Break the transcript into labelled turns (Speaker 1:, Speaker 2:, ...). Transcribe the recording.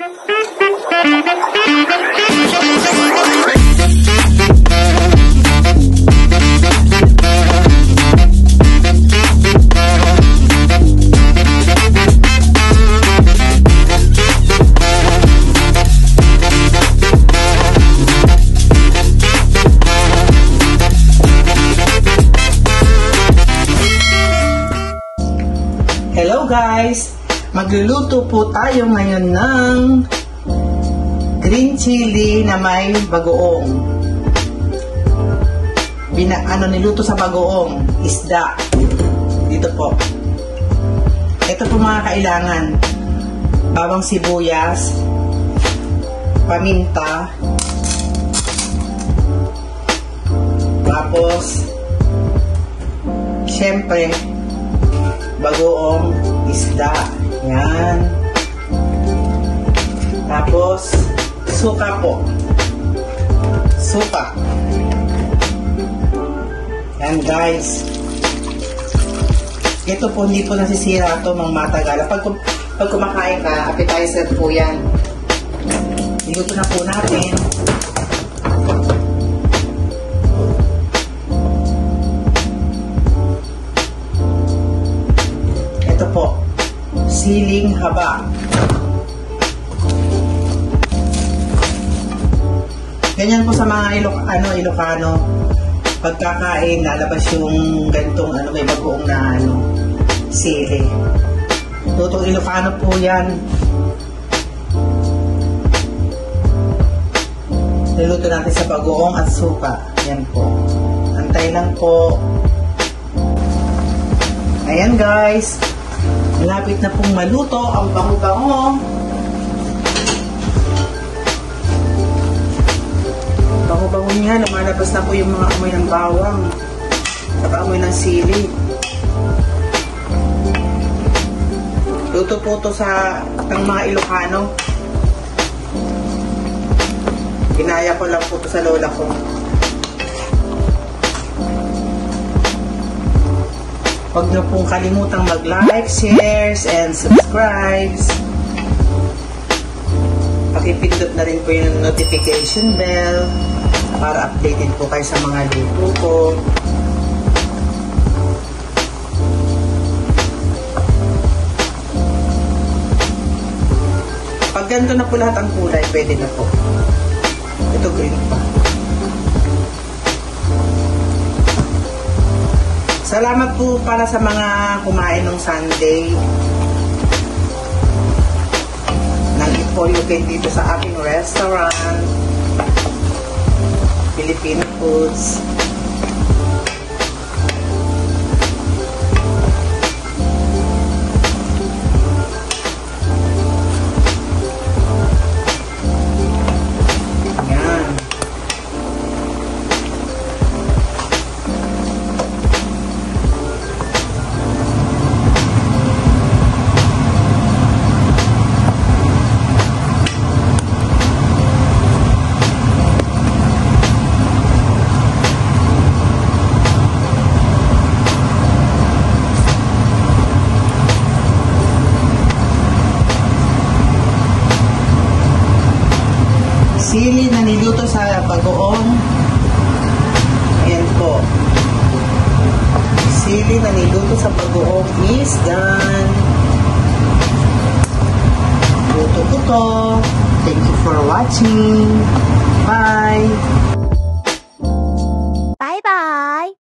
Speaker 1: Hello guys! Magluluto po tayo ngayon ng green chili na may bagoong. Niluto sa bagoong, isda. Dito po. Ito po mga kailangan. Bawang sibuyas, paminta, tapos syempre bagoong isda. Yan. Tapos, suka po. Suka. Yan guys. Ito po, hindi po nasisira ito mga matagala. Pag kumakain ka, appetizer po yan. Niluto na po natin. Po, siling haba. Ganyan po sa mga Ilocano, pagkakain lalabas yung gantong may bagoong na sili. Lutong Ilocano po yan. Niluto natin sa bagoong at suka. Yan po. Antay lang po. Ayan guys. Malapit na pong maluto ang bango-bango. Bango-bango niya. Lumalabas na po yung mga amoy ng bawang at amoy ng sili. Luto po ito ng mga Ilocano. Ginaya ko lang po ito sa lola ko. Huwag niyo pong kalimutang mag-like, shares, and subscribes. Pakipindot na rin po yung notification bell para updated po kayo sa mga luto ko. Pag ganito na po lahat ang kulay, pwede na po. Ito green pa. Salamat po para sa mga kumain ng Sunday ng Eat For You Can dito sa aking restaurant, Filipino Foods. Sili na niluto sa bagoong. Ayan po. Sili na niluto sa bagoong is done. Luto ko to. Thank you for watching.